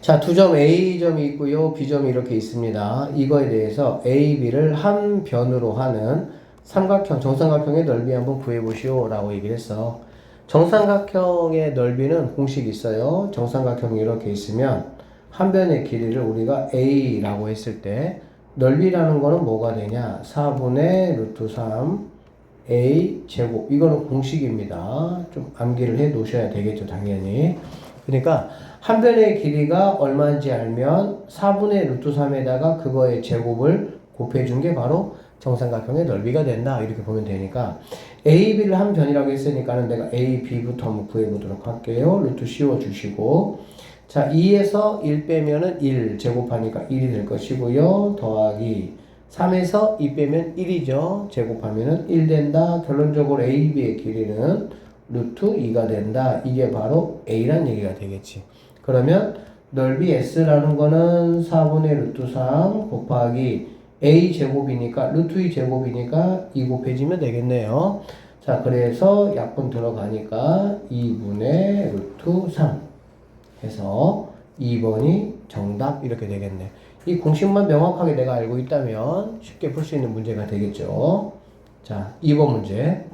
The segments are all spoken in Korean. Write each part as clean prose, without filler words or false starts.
자, 두 점 A점이 있고요. B점이 이렇게 있습니다. 이거에 대해서 A, B를 한 변으로 하는 삼각형, 정삼각형의 넓이 한번 구해보시오 라고 얘기를 했어. 정삼각형의 넓이는 공식이 있어요. 정삼각형이 이렇게 있으면 한 변의 길이를 우리가 A라고 했을 때 넓이라는 거는 뭐가 되냐? 4분의 루트 3 A 제곱. 이거는 공식입니다. 좀 암기를 해 놓으셔야 되겠죠, 당연히. 그러니까 한 변의 길이가 얼마인지 알면 4분의 루트 3에다가 그거의 제곱을 곱해준 게 바로 정삼각형의 넓이가 된다. 이렇게 보면 되니까 A, B를 한 변이라고 했으니까는 내가 A, B부터 한번 구해보도록 할게요. 루트 씌워주시고 자, 2에서 1 빼면은 1 제곱하니까 1이 될 것이고요. 더하기 3에서 2 빼면 1이죠. 제곱하면은 1 된다. 결론적으로 A, B의 길이는 루트 2가 된다. 이게 바로 A란 얘기가 되겠지. 그러면 넓이 S라는 거는 4분의 루트 3 곱하기 A 제곱이니까 루트 2 제곱이니까 2 곱해지면 되겠네요. 자, 그래서 약분 들어가니까 2분의 루트 3 해서 2번이 정답 이렇게 되겠네. 이 공식만 명확하게 내가 알고 있다면 쉽게 풀 수 있는 문제가 되겠죠. 자, 2번 문제.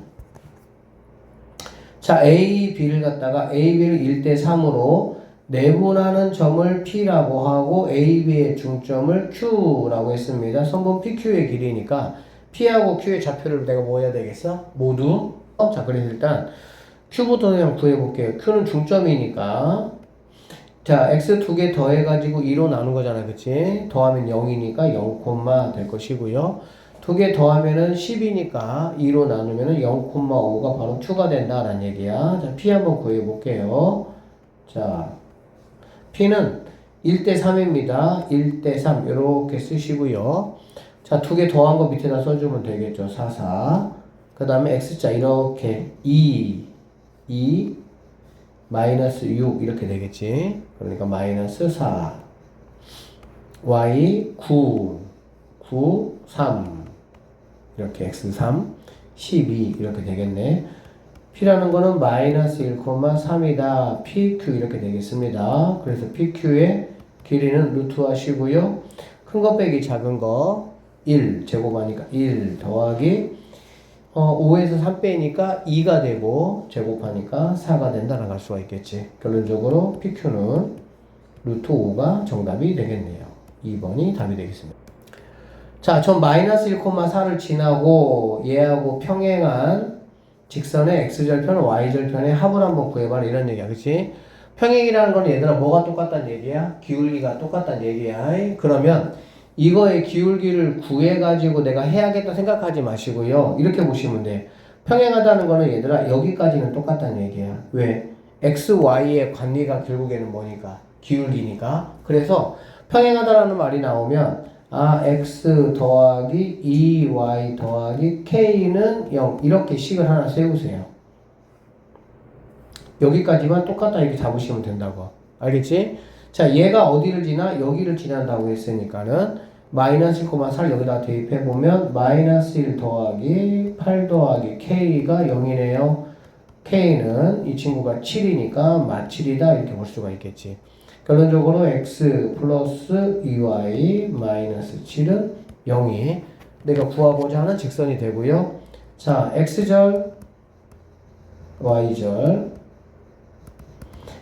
자, A, B를 갖다가 A, B를 1대 3으로 내분하는 점을 P라고 하고 A, B의 중점을 Q라고 했습니다. 선분 PQ의 길이니까 P하고 Q의 좌표를 내가 뭐 해야 되겠어? 모두. 자, 그래서 일단 Q부터 그냥 구해볼게요. Q는 중점이니까 자, x 두 개 더해가지고 2로 나눈 거잖아, 그치? 더하면 0이니까 0, 될 것이고요. 두 개 더하면은 10이니까 2로 나누면은 0,5가 바로 q가 된다라는 얘기야. 자, p 한번 구해볼게요. 자, p는 1대 3입니다. 1대 3 이렇게 쓰시고요. 자, 두 개 더한 거 밑에다 써주면 되겠죠. 4, 4. 그 다음에 x자 이렇게 2 마이너스 6 이렇게 되겠지. 그러니까 마이너스 4 y 9 3 이렇게 x 3 12 이렇게 되겠네. p라는 거는 마이너스 1,3이다. pq 이렇게 되겠습니다. 그래서 pq의 길이는 루트 하시고요. 큰 거 빼기 작은 거 1 제곱하니까 1 더하기 5에서 3 빼니까 2가 되고 제곱하니까 4가 된다라고 할 수가 있겠지. 결론적으로 PQ는 루트 5가 정답이 되겠네요. 2번이 답이 되겠습니다. 자, 전 마이너스 1,4를 지나고 얘하고 평행한 직선의 x절편, y절편의 합을 한번 구해봐라 이런 얘기야. 그치? 평행이라는 건 얘들아 뭐가 똑같다는 얘기야? 기울기가 똑같다는 얘기야. 그러면 이거의 기울기를 구해가지고 내가 해야겠다 생각하지 마시고요. 이렇게 보시면 돼. 평행하다는 거는 얘들아 여기까지는 똑같다는 얘기야. 왜? x, y의 관리가 결국에는 뭐니까? 기울기니까. 그래서 평행하다라는 말이 나오면 x 더하기 2y 더하기 k는 0 이렇게 식을 하나 세우세요. 여기까지만 똑같다 이렇게 잡으시면 된다고. 알겠지? 자, 얘가 어디를 지나? 여기를 지난다고 했으니까는 마이너스 1,4를 여기다 대입해보면 마이너스 1 더하기 8 더하기 k가 0이네요. k는 이 친구가 7이니까 마7이다 이렇게 볼 수가 있겠지. 결론적으로 x 플러스 2y 마이너스 7은 0이 내가 구하고자 하는 직선이 되고요. 자, x절, y절.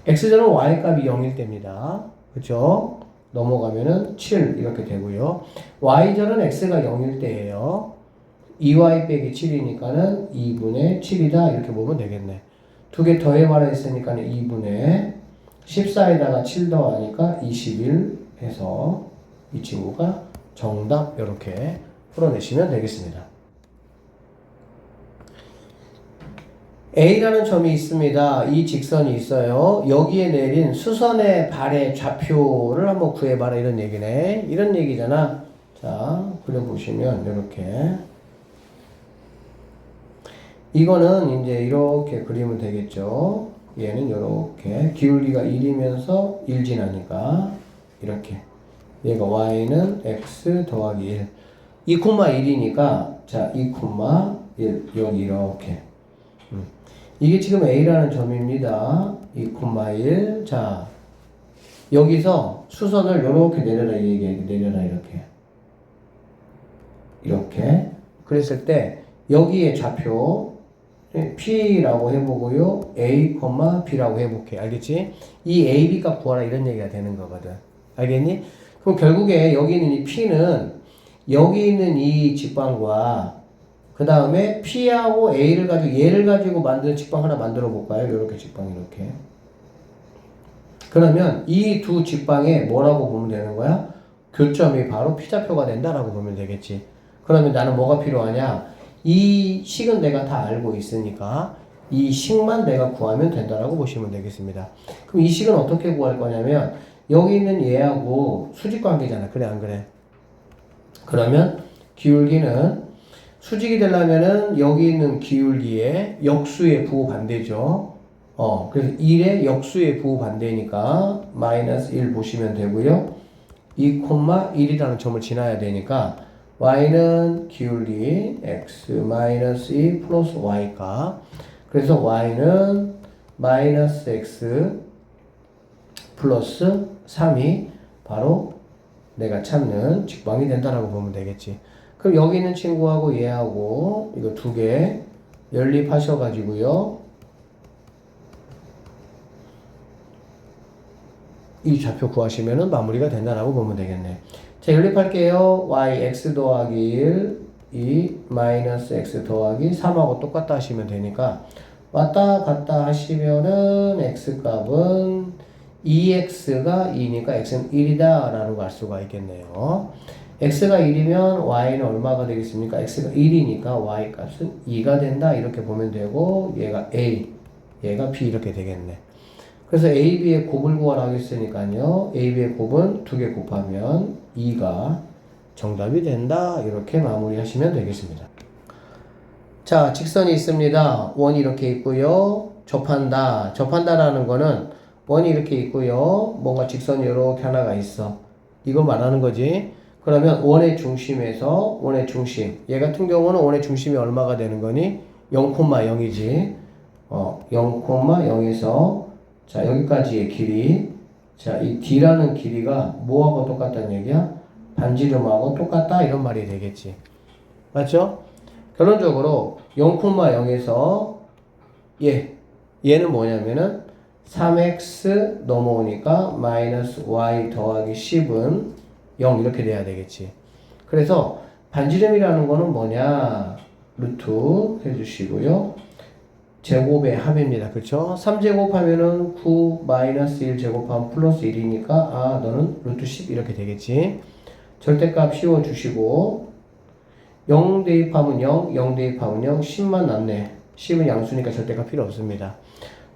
x절은 y값이 0일 때입니다. 그쵸? 넘어가면은 7 이렇게 되고요. y절은 x가 0일 때예요. 2y 빼기 7이니까는 2분의 7이다 이렇게 보면 되겠네. 두 개 더해봐라 했으니까 2분의 14에다가 7 더하니까 21 해서 이 친구가 정답 이렇게 풀어내시면 되겠습니다. A라는 점이 있습니다. 이 직선이 있어요. 여기에 내린 수선의 발의 좌표를 한번 구해봐라 이런 얘기네. 이런 얘기잖아. 자, 그려보시면 이렇게 이거는 이제 이렇게 그리면 되겠죠. 얘는 이렇게 기울기가 1이면서 1 지나니까 이렇게 얘가 y는 x 더하기 1 2,1이니까 자 2,1 여기 이렇게 이게 지금 A라는 점입니다. 2,1 자 여기서 수선을 요렇게 내려라 이 얘기야. 내려라 이렇게 그랬을 때 여기에 좌표 P라고 해보고요. A, B라고 해볼게. 알겠지? 이 A, B 값 구하라 이런 얘기가 되는 거거든. 알겠니? 그럼 결국에 여기 있는 이 P는 여기 있는 이 직방과 그 다음에 P하고 A를 가지고 얘를 가지고 만드는 직방 하나 만들어 볼까요? 이렇게 직방 이렇게. 그러면 이 두 직방에 뭐라고 보면 되는 거야? 교점이 바로 P좌표가 된다라고 보면 되겠지. 그러면 나는 뭐가 필요하냐? 이 식은 내가 다 알고 있으니까 이 식만 내가 구하면 된다라고 보시면 되겠습니다. 그럼 이 식은 어떻게 구할 거냐면 여기 있는 얘하고 수직 관계잖아. 그래 안 그래? 그러면 기울기는 수직이 되려면은 여기 있는 기울기의 역수의 부호 반대죠. 그래서 1의 역수의 부호 반대니까 마이너스 1 보시면 되고요. 2,1이라는 점을 지나야 되니까 y는 기울기 x 마이너스 2 플러스 y가 그래서 y는 마이너스 x 플러스 3이 바로 내가 찾는 직방이 된다라고 보면 되겠지. 그럼 여기 있는 친구하고 얘하고 이거 두 개 연립하셔가지고요. 이 좌표 구하시면은 마무리가 된다라고 보면 되겠네. 자, 연립할게요. y x 더하기 1, 2 마이너스 x 더하기 3하고 똑같다 하시면 되니까 왔다 갔다 하시면은 x 값은 2x가 2니까 x는 1이다 라는 걸 알 수가 있겠네요. x가 1이면 y는 얼마가 되겠습니까? x가 1이니까 y 값은 2가 된다 이렇게 보면 되고 얘가 a, 얘가 b 이렇게 되겠네. 그래서 a, b의 곱을 구하라고 했으니까요. a, b의 곱은 2개 곱하면 2가 정답이 된다 이렇게 마무리하시면 되겠습니다. 자, 직선이 있습니다. 원이 이렇게 있고요. 접한다라는 거는 원이 이렇게 있고요. 뭔가 직선이 이렇게 하나가 있어. 이거 말하는 거지. 그러면 원의 중심에서 원의 중심. 얘 같은 경우는 원의 중심이 얼마가 되는 거니? 0,0이지. 0,0에서 자, 여기까지의 길이. 자, 이 D라는 길이가 뭐하고 똑같다는 얘기야? 반지름하고 똑같다 이런 말이 되겠지. 맞죠? 결론적으로 0,0에서 얘는 뭐냐면은 3x 넘어오니까 마이너스 y 더하기 10은 0 이렇게 돼야 되겠지. 그래서 반지름이라는 거는 뭐냐? 루트 해주시고요. 제곱의 합입니다. 그쵸? 3제곱 하면은 9 마이너스 1 제곱하면 플러스 1이니까 너는 루트 10 이렇게 되겠지. 절대값 씌워주시고 0 대입하면 0, 0 대입하면 0, 10만 남네. 10은 양수니까 절대값 필요 없습니다.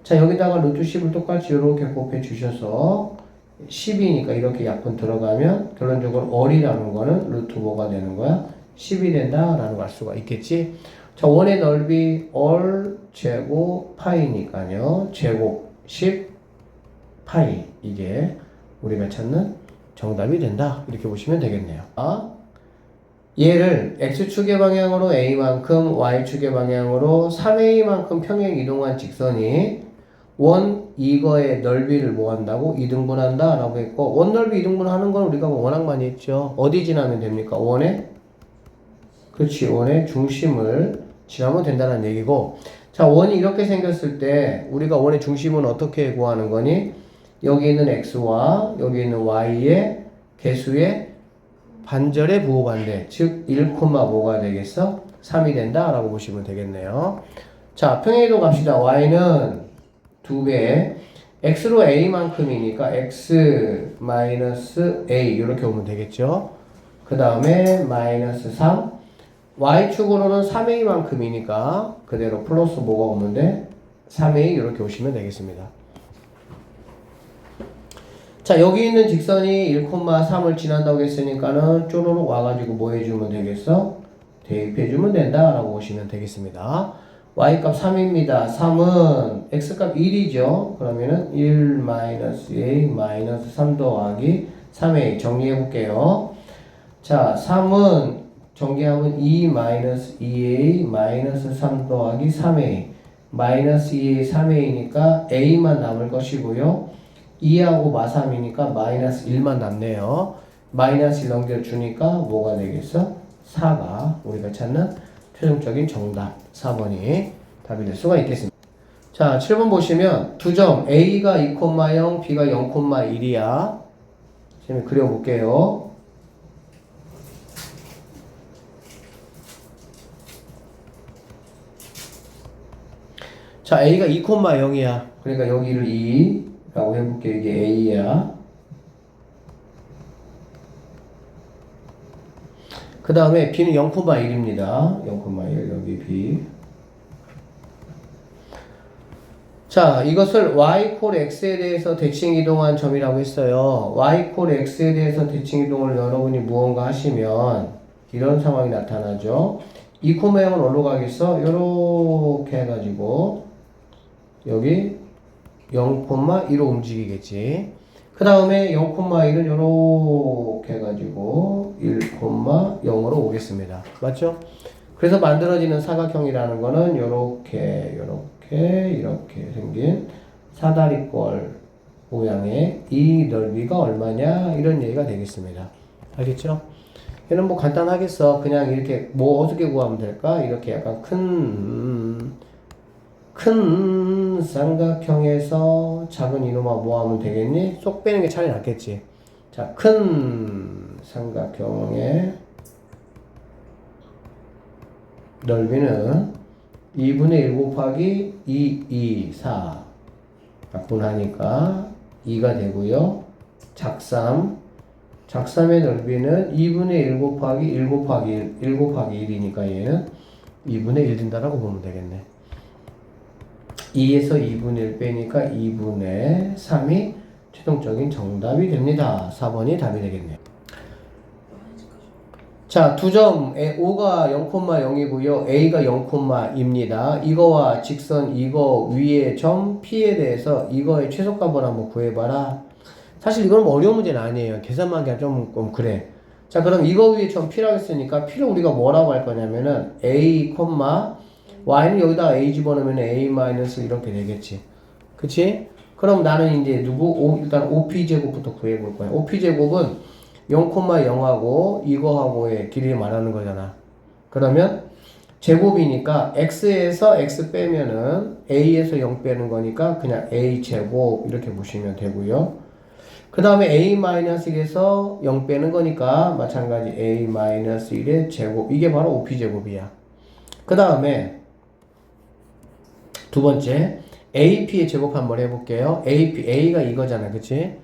자, 여기다가 루트 10을 똑같이 이렇게 곱해 주셔서 10이니까 이렇게 약분 들어가면 결론적으로 얼이라는 거는 루트 뭐가 되는 거야? 10이 된다라는 걸 알 수가 있겠지. 자, 원의 넓이 얼 제곱 파이니까요. 제곱 10 파이 이게 우리가 찾는 정답이 된다. 이렇게 보시면 되겠네요. 얘를 x축의 방향으로 a만큼 y축의 방향으로 3a만큼 평행 이동한 직선이 원 이거의 넓이를 뭐 한다고? 2등분한다 라고 했고 원 넓이 2등분 하는 건 우리가 워낙 많이 했죠. 어디 지나면 됩니까? 원의 그렇지 원의 중심을 지나면 된다는 얘기고 자 원이 이렇게 생겼을 때 우리가 원의 중심은 어떻게 구하는 거니? 여기 있는 x와 여기 있는 y의 개수의 반절의 부호반대 즉 1,5가 되겠어? 3이 된다 라고 보시면 되겠네요. 자 평행이동 갑시다. y는 2배 x로 a만큼이니까 x 마이너스 a 이렇게 오면 되겠죠. 그 다음에 마이너스 3 y축으로는 3a만큼이니까 그대로 플러스 뭐가 오면 돼? 3a 이렇게 오시면 되겠습니다. 자 여기 있는 직선이 1,3을 지난다고 했으니까는 쪼로록 와가지고 뭐 해주면 되겠어? 대입해주면 된다 라고 보시면 되겠습니다. y값 3입니다. 3은 x값 1이죠. 그러면은 1 마이너스 a 마이너스 3 더하기 3a 정리해 볼게요. 자 3은 정리하면 2 마이너스 2a 마이너스 3 더하기 3a 마이너스 2a 3a니까 a만 남을 것이고요. 2하고 마3이니까 마이너스 1만 남네요. 마이너스 1 넘겨주니까 뭐가 되겠어? 4가 우리가 찾는 최종적인 정답 4번이 답이 될 수가 있겠습니다. 자, 7번 보시면 두 점 A가 2,0, B가 0,1이야. 지금 그려볼게요. 자, A가 2,0이야. 그러니까 여기를 2라고 해볼게요. 이게 A야. 그 다음에 B는 0,1입니다. 0,1 여기 B. 자, 이것을 y 콜 x에 대해서 대칭 이동한 점이라고 했어요. y 콜 x에 대해서 대칭 이동을 여러분이 무언가 하시면 이런 상황이 나타나죠. 2,0은 어디로 가겠어? 요렇게 해가지고 여기 0,1로 움직이겠지. 그 다음에 0,1은 요렇게 해가지고 1,0으로 오겠습니다. 맞죠? 그래서 만들어지는 사각형이라는 거는 요렇게 이렇게 생긴 사다리꼴 모양의 이 넓이가 얼마냐 이런 얘기가 되겠습니다. 알겠죠? 얘는 뭐 간단하겠어. 그냥 이렇게 뭐 어떻게 구하면 될까? 이렇게 약간 큰 삼각형에서 작은 이놈아 뭐 하면 되겠니? 쏙 빼는 게 차라리 낫겠지. 자, 큰 삼각형의 넓이는 2분의 1 곱하기 2, 4 분하니까 2가 되고요. 작삼의 넓이는 2분의 1 곱하기 1 곱하기 1 곱하기 1이니까 얘는 2분의 1 된다라고 보면 되겠네. 2에서 2분의 1 빼니까 2분의 3이 최종적인 정답이 됩니다. 4번이 답이 되겠네요. 자, 두 점 O가 0,0이고요. A가 0,2입니다. 이거와 직선 이거 위에 점 P에 대해서 이거의 최소값을 한번 구해봐라. 사실 이건 뭐 어려운 문제는 아니에요. 계산만 그냥 좀 그래. 자, 그럼 이거 위에 점 P라고 했으니까 P를 우리가 뭐라고 할 거냐면은 A, Y는 여기다가 A 집어넣으면 A 마이너스 이렇게 되겠지. 그치? 그럼 나는 이제 일단 OP제곱부터 구해볼 거야. OP제곱은 0,0하고 이거하고의 길이를 말하는 거잖아. 그러면 제곱이니까 x에서 x 빼면은 a에서 0 빼는 거니까 그냥 a 제곱 이렇게 보시면 되고요. 그 다음에 a-1에서 0 빼는 거니까 마찬가지 a-1의 제곱. 이게 바로 OP제곱이야. 그 다음에 두 번째 AP의 제곱 한번 해볼게요. A가 이거잖아. 그치?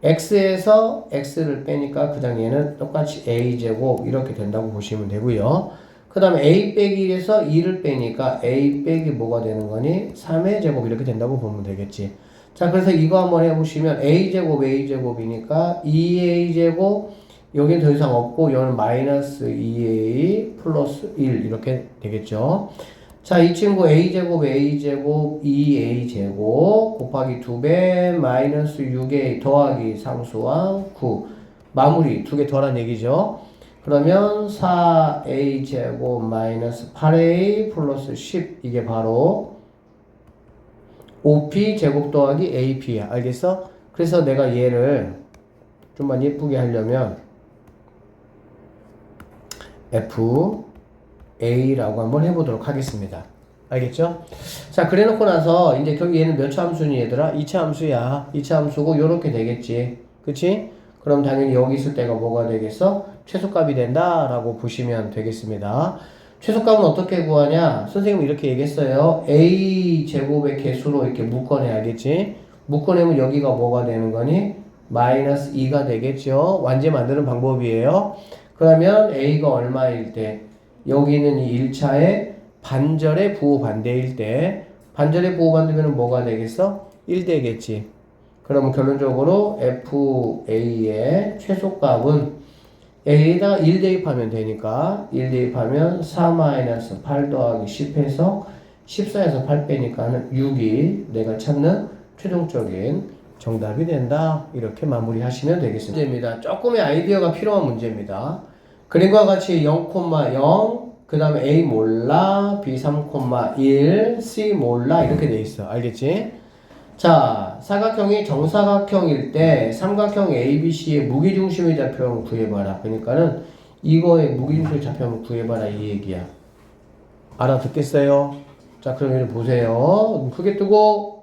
x에서 x를 빼니까 그냥 얘는 똑같이 a제곱 이렇게 된다고 보시면 되고요. 그 다음에 a 빼기 1에서 2를 빼니까 a 빼기 뭐가 되는 거니? 3의 제곱 이렇게 된다고 보면 되겠지. 자, 그래서 이거 한번 해보시면 a제곱이니까 2a제곱 여기는 더 이상 없고 여기는 마이너스 2a 플러스 1 이렇게 되겠죠. 자, 이 친구 a제곱 2a제곱 곱하기 2배 마이너스 6a 더하기 상수항 9 마무리 2개 더란 얘기죠. 그러면 4a제곱 마이너스 8a 플러스 10 이게 바로 OP제곱 더하기 AP야. 알겠어? 그래서 내가 얘를 좀만 예쁘게 하려면 A라고 한번 해보도록 하겠습니다. 알겠죠? 자, 그래 놓고 나서 이제 결국 얘는 몇 차 함수니 얘들아? 2차 함수야. 2차 함수고 요렇게 되겠지. 그치? 그럼 당연히 여기 있을 때가 뭐가 되겠어? 최소값이 된다라고 보시면 되겠습니다. 최소값은 어떻게 구하냐? 선생님은 이렇게 얘기했어요. A제곱의 개수로 이렇게 묶어내. 알겠지? 묶어내면 여기가 뭐가 되는 거니? 마이너스 2가 되겠죠? 완제 만드는 방법이에요. 그러면 A가 얼마일 때? 여기는 이 1차의 반절의 부호 반대일 때 반절의 부호 반대면 뭐가 되겠어? 1 되겠지. 그러면 결론적으로 FA의 최소값은 A에다가 1 대입하면 되니까 1 대입하면 4-8 더하기 10해서 14에서 8 빼니까는 6이 내가 찾는 최종적인 정답이 된다. 이렇게 마무리하시면 되겠습니다. 문제입니다. 조금의 아이디어가 필요한 문제입니다. 그림과 같이 0,0 그 다음에 A 몰라 B 3,1 C 몰라 이렇게 돼 있어. 알겠지? 자, 사각형이 정사각형일 때 삼각형 ABC의 무게중심의 좌표를 구해봐라. 그러니까는 이거의 무게중심의 좌표 한번 구해봐라 이 얘기야. 알아듣겠어요? 자, 그럼 얘를 보세요. 눈 크게 뜨고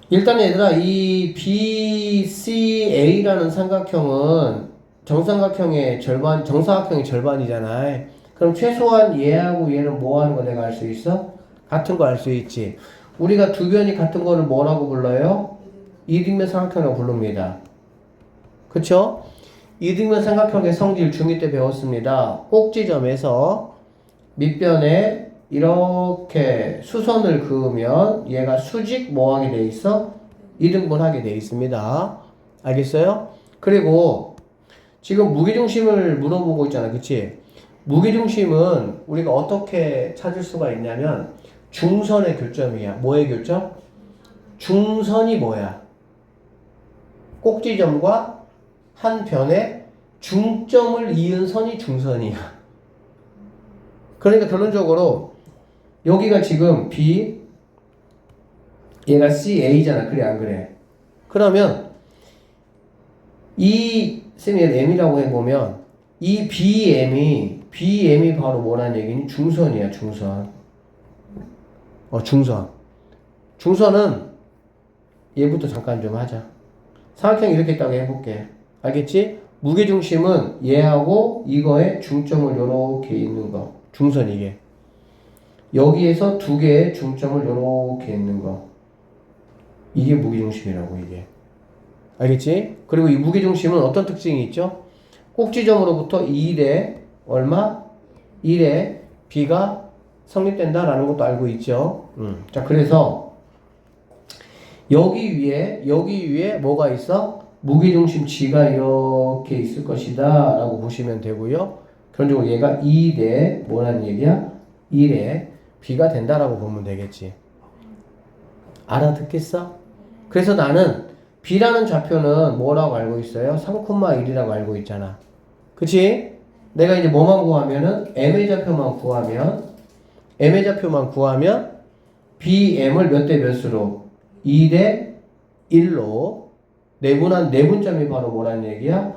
일단 얘들아 이 BCA라는 삼각형은 정삼각형의 절반, 정사각형의 절반이잖아. 그럼 최소한 얘하고 얘는 뭐 하는 거 내가 알 수 있어? 같은 거 알 수 있지. 우리가 두 변이 같은 거를 뭐라고 불러요? 이등변 삼각형이라고 부릅니다. 그쵸? 이등변 삼각형의 성질 중2 때 배웠습니다. 꼭지점에서 밑변에 이렇게 수선을 그으면 얘가 수직 뭐 하게 돼 있어? 이등분 하게 돼 있습니다. 알겠어요? 그리고 지금 무게중심을 물어보고 있잖아. 그치? 무게중심은 우리가 어떻게 찾을 수가 있냐면 중선의 교점이야. 뭐의 교점? 중선이 뭐야? 꼭지점과 한 변에 중점을 이은 선이 중선이야. 그러니까 결론적으로 여기가 지금 B, 얘가 CA잖아. 그래 안 그래? 그러면 이 쌤이 M이라고 해보면 이 BM이 바로 뭐라는 얘기니? 중선이야. 중선. 중선. 중선은 얘부터 잠깐 좀 하자. 삼각형 이렇게 있다고 해볼게. 알겠지? 무게중심은 얘하고 이거의 중점을 요렇게 있는 거. 중선 이게. 여기에서 두 개의 중점을 요렇게 있는 거. 이게 무게중심이라고 이게. 알겠지? 그리고 이 무게중심은 어떤 특징이 있죠? 꼭지점으로부터 1에 얼마? 1에 B가 성립된다라는 것도 알고 있죠. 자, 그래서 여기 위에 뭐가 있어? 무게중심 G가 이렇게 있을 것이다 라고 보시면 되고요. 결론적으로 얘가 2대 뭐라는 얘기야? 1에 B가 된다라고 보면 되겠지. 알아듣겠어? 그래서 나는 B라는 좌표는 뭐라고 알고 있어요? 3,1이라고 알고 있잖아. 그치? 내가 이제 뭐만 구하면은 M의 좌표만 구하면 BM을 몇 대 몇으로? 2대 1로 내분한 내분점이 바로 뭐라는 얘기야?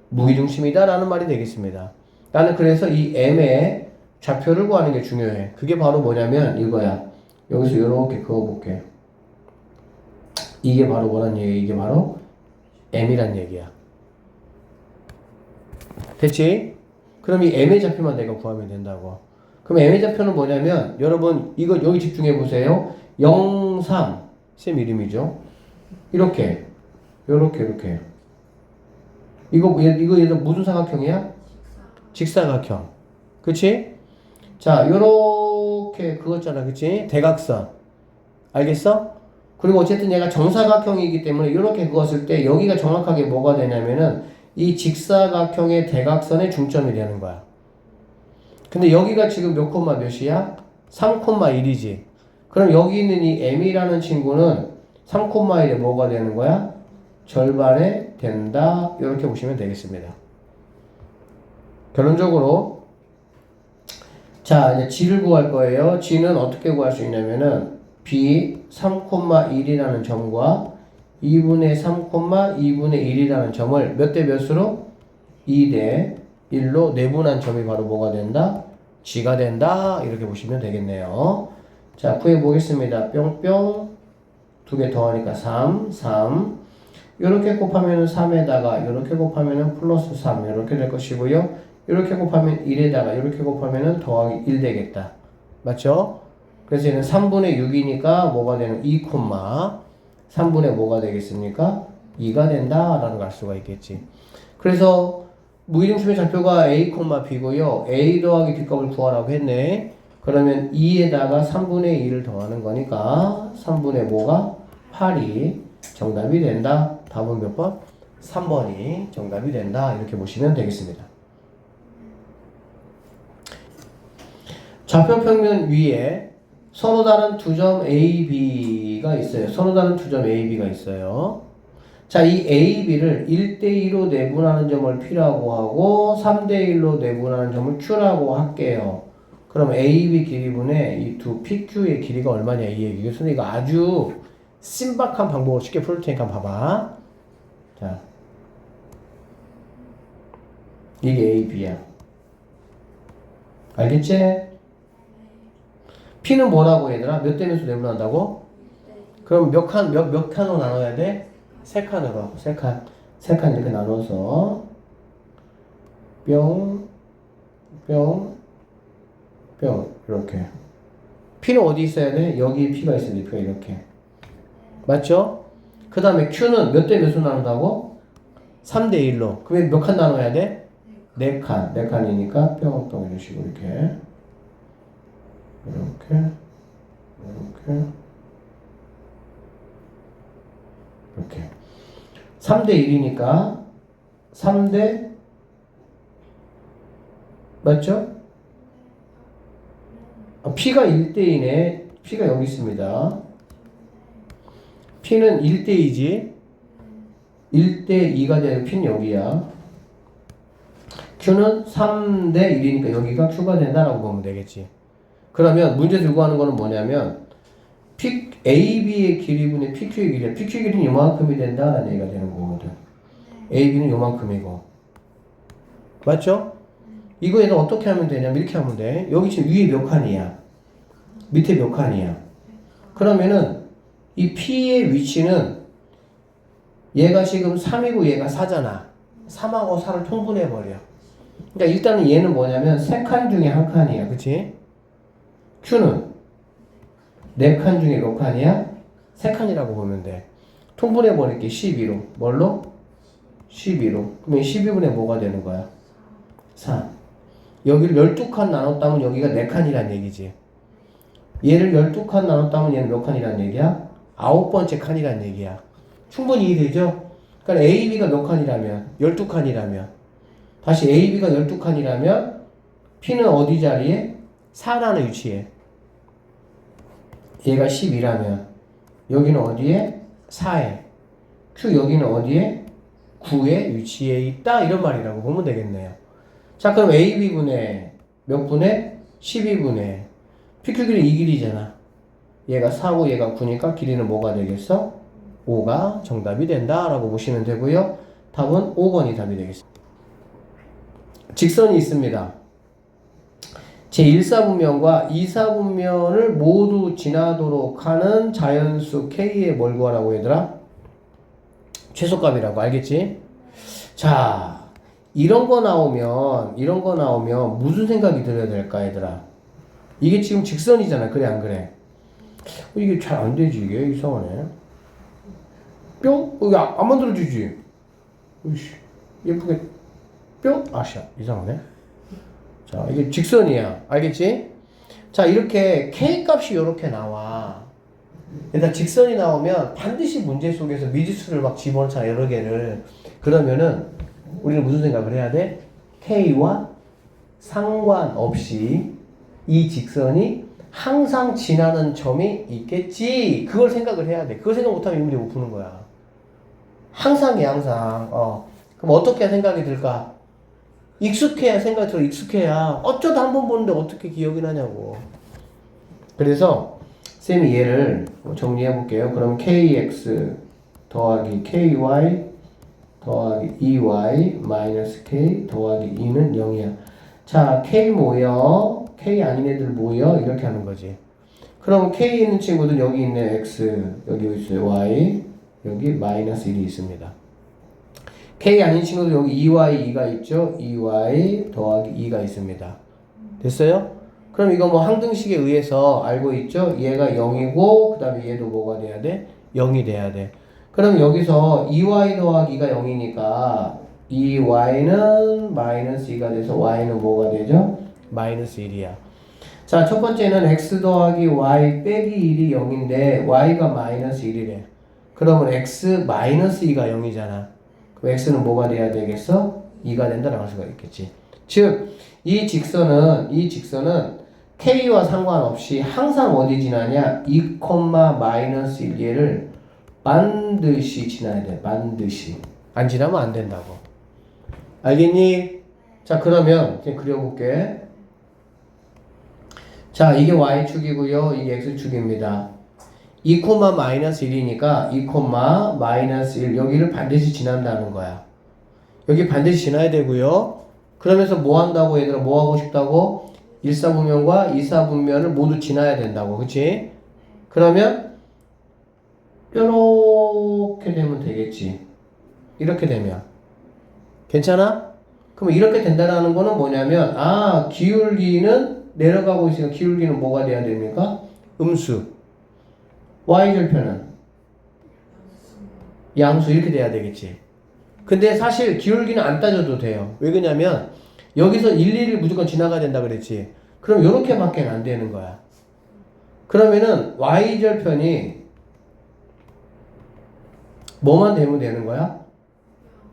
무게중심이다 라는 말이 되겠습니다. 나는 그래서 이 M의 좌표를 구하는 게 중요해. 그게 바로 뭐냐면 이거야. 여기서 이렇게 그어볼게. 이게 바로 뭐라는 얘기야? 이게 바로 M이란 얘기야. 됐지? 그럼 이 M의 좌표만 내가 구하면 된다고. 그럼 M의 좌표는 뭐냐면 여러분 이거 여기 집중해 보세요. 0, 3 쌤 이름이죠. 이렇게 이거 얘도 무슨 사각형이야? 직사각형. 그치? 자 요렇게 그거잖아. 그치? 대각선. 알겠어? 그리고 어쨌든 얘가 정사각형이기 때문에 이렇게 그었을 때 여기가 정확하게 뭐가 되냐면은 이 직사각형의 대각선의 중점이 되는 거야. 근데 여기가 지금 몇 콤마 몇이야? 3,1이지. 그럼 여기 있는 이 M이라는 친구는 3,1에 뭐가 되는 거야? 절반에 된다. 이렇게 보시면 되겠습니다. 결론적으로 자 이제 G를 구할 거예요. G는 어떻게 구할 수 있냐면은 B 3,1이라는 점과 2분의 3,2분의 1이라는 점을 몇 대 몇으로? 2대 1로 내분한 점이 바로 뭐가 된다? G가 된다. 이렇게 보시면 되겠네요. 자, 구해보겠습니다. 뿅뿅. 두 개 더하니까 3. 요렇게 곱하면 3에다가 요렇게 곱하면 플러스 3 요렇게 될 것이고요. 요렇게 곱하면 1에다가 요렇게 곱하면 더하기 1 되겠다. 맞죠? 그래서 얘는 3분의 6이니까 뭐가 되는 2, 3분의 뭐가 되겠습니까? 2가 된다라는 걸 알 수가 있겠지. 그래서 무게중심의 좌표가 A, B고요. A 더하기 B값을 구하라고 했네. 그러면 2에다가 3분의 2를 더하는 거니까 3분의 뭐가? 8이 정답이 된다. 답은 몇 번? 3번이 정답이 된다. 이렇게 보시면 되겠습니다. 좌표 평면 위에 서로 다른 두 점 A, B가 있어요. 서로 다른 두 점 A, B가 있어요. 자, 이 A, B를 1대2로 내분하는 점을 P라고 하고 3대1로 내분하는 점을 Q라고 할게요. 그럼 A, B 길이분의 이 두 PQ의 길이가 얼마냐 이 얘기겠어. 이거 아주 신박한 방법으로 쉽게 풀 테니까 한번 봐봐. 자, 이게 A, B야. 알겠지? P는 뭐라고 얘들아? 몇 대 몇수 내분한다고? 그럼 몇 칸으로 나눠야 돼? 세 칸으로. 세 칸 이렇게 나눠서 뿅, 뿅, 뿅 이렇게. P는 어디 있어야 돼? 여기 P가 있어야 돼. P가 이렇게. 맞죠? 그 다음에 Q는 몇 대 몇수 나눈다고? 3대 1로. 그럼 몇 칸 나눠야 돼? 4칸. 4칸이니까 뿅뿅 이런 식으로 이렇게. 이렇게. 이렇게. 3대 1이니까 3대 맞죠? P가 1대2네. P가 여기 있습니다. P는 1대2지. 1대2가 되는 P는 여기야. Q는 3대 1이니까 여기가 Q가 된다라고 보면 되겠지. 그러면 문제 들고 하는 거는 뭐냐면 AB의 길이분의 PQ의 길이야. PQ의 길이는 요만큼이 된다라는 얘기가 되는 거거든. AB는 요만큼이고. 맞죠? 이거 얘는 어떻게 하면 되냐면 이렇게 하면 돼. 여기 지금 위에 몇 칸이야? 밑에 몇 칸이야? 그러면은 이 P의 위치는 얘가 지금 3이고 얘가 4잖아. 3하고 4를 통분해버려. 그러니까 일단은 얘는 뭐냐면 3칸 중에 한 칸이야. 그치? Q는 4칸 중에 몇 칸이야? 3칸이라고 보면 돼. 통분해버릴게 12로. 뭘로? 12로. 그러면 12분의 뭐가 되는 거야? 4. 여기를 12칸 나눴다면 여기가 4칸이란 얘기지. 얘를 12칸 나눴다면 얘는 몇 칸이란 얘기야? 9번째 칸이란 얘기야. 충분히 이해되죠? 그러니까 AB가 몇 칸이라면? 12칸이라면. 다시 AB가 12칸이라면 P는 어디 자리에? 4라는 위치에. 얘가 10이라면 여기는 어디에? 4에. Q 여기는 어디에? 9에 위치에 있다. 이런 말이라고 보면 되겠네요. 자, 그럼 AB분의 몇 분의? 12분의 PQ 길이 이 길이잖아. 얘가 4고 얘가 9니까 길이는 뭐가 되겠어? 5가 정답이 된다라고 보시면 되고요. 답은 5번이 답이 되겠습니다. 직선이 있습니다. 제1사분면과 2사분면을 모두 지나도록 하는 자연수 K의 뭘 구하라고 얘들아? 최소값이라고. 알겠지? 자, 이런 거 나오면 무슨 생각이 들어야 될까 얘들아? 이게 지금 직선이잖아. 그래 안 그래? 이게 잘 안 되지. 이게 이상하네. 뿅? 야, 안 만들어지지? 으이씨, 예쁘게 뿅? 아씨야, 이상하네. 자, 이게 직선이야. 알겠지? 자, 이렇게 K값이 이렇게 나와. 일단 직선이 나오면 반드시 문제 속에서 미지수를 막 집어넣잖아. 여러 개를. 그러면은 우리는 무슨 생각을 해야 돼? K와 상관없이 이 직선이 항상 지나는 점이 있겠지. 그걸 생각을 해야 돼. 그걸 생각 못하면 이 문제 못 푸는 거야. 항상이야, 항상. 그럼 어떻게 생각이 들까? 익숙해야 생각이 들어. 익숙해야. 어쩌다 한 번 보는데 어떻게 기억이 나냐고. 그래서 쌤이 얘를 정리해 볼게요. 그럼 KX 더하기 KY 더하기 EY 마이너스 K 더하기 2는 0이야. 자, K 모여. K 아닌 애들 모여. 이렇게 하는 거지. 그럼 K 있는 친구들 여기 있네. X. 여기 있어요. Y. 여기 마이너스 1이 있습니다. K 아닌 친구들 여기 EY 2가 있죠. EY 더하기 2가 있습니다. 됐어요? 그럼 이거 뭐 항등식에 의해서 알고 있죠? 얘가 0이고 그 다음에 얘도 뭐가 돼야 돼? 0이 돼야 돼. 그럼 여기서 2y 더하기 2가 0이니까 2y는 마이너스 2가 돼서 y는 뭐가 되죠? 마이너스 1이야. 자, 첫 번째는 x 더하기 y 빼기 1이 0인데 y가 마이너스 1이래. 그러면 x 마이너스 2가 0이잖아. 그럼 x는 뭐가 돼야 되겠어? 2가 된다라고 할 수가 있겠지. 즉, 이 직선은 k와 상관없이 항상 어디 지나냐? 2, 마이너스 1 얘를 반드시 지나야 돼. 반드시. 안 지나면 안 된다고. 알겠니? 자, 그러면 그냥 그려볼게. 자, 이게 y축이고요. 이게 x축입니다. 2 마이너스 1이니까 2 마이너스 1 여기를 반드시 지난다는 거야. 여기 반드시 지나야 되고요. 그러면서 뭐 한다고 얘들아? 뭐 하고 싶다고? 1사분면과 2사분면을 모두 지나야 된다고. 그치? 그러면 이렇게 되면 되겠지. 이렇게 되면 괜찮아? 그럼 이렇게 된다는 거는 뭐냐면 기울기는 내려가고 있으니까 기울기는 뭐가 돼야 됩니까? 음수. y절편은 양수 이렇게 돼야 되겠지. 근데 사실 기울기는 안 따져도 돼요. 왜 그러냐면 여기서 1, 2를 무조건 지나가야 된다 그랬지. 그럼 이렇게밖에 안 되는 거야. 그러면은 y절편이 뭐만 되면 되는 거야?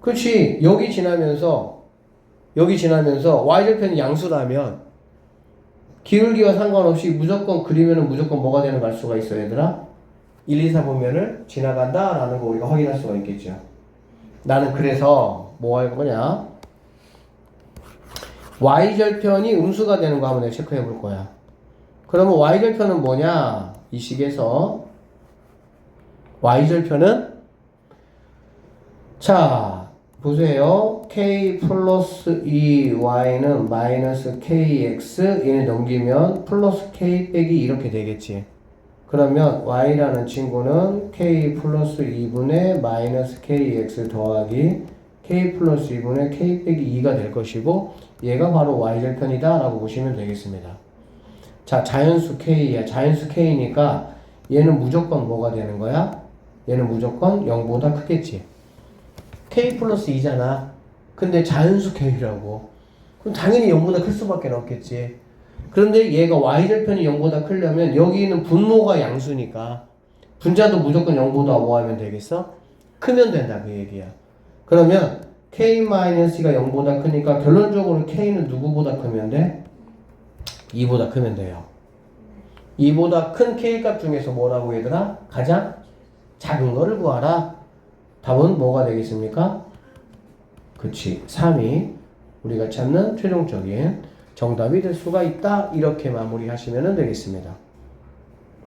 그렇지. 여기 지나면서 y절편이 양수라면 기울기와 상관없이 무조건 그리면은 무조건 뭐가 되는 걸 알 수가 있어 얘들아? 1, 2, 4분면을 지나간다 라는 거 우리가 확인할 수가 있겠죠. 나는 그래서 뭐 할 거냐? y절편이 음수가 되는 거 한번 내가 체크해 볼 거야. 그러면 y절편은 뭐냐? 이 식에서 y절편은 자 보세요. k 플러스 2y는 마이너스 kx 얘네 넘기면 플러스 k 빼기 이렇게 되겠지. 그러면 y라는 친구는 k 플러스 2분의 마이너스 kx 더하기 k 플러스 2분의 k 빼기 2가 될 것이고 얘가 바로 y절편이다 라고 보시면 되겠습니다. 자 자연수 k야. 자연수 k니까 얘는 무조건 뭐가 되는 거야? 얘는 무조건 0보다 크겠지. k 플러스 2잖아. 근데 자연수 k라고. 그럼 당연히 0보다 클 수밖에 없겠지. 그런데 얘가 y절편이 0보다 크려면 여기는 분모가 양수니까 분자도 무조건 0보다 뭐 하면 되겠어? 크면 된다 그 얘기야. 그러면 k-가 0보다 크니까 결론적으로 k는 누구보다 크면 돼? 2보다 크면 돼요. 2보다 큰 k값 중에서 뭐라고 얘들아? 가장 작은 거를 구하라. 답은 뭐가 되겠습니까? 그치 3이 우리가 찾는 최종적인 정답이 될 수가 있다. 이렇게 마무리하시면 되겠습니다.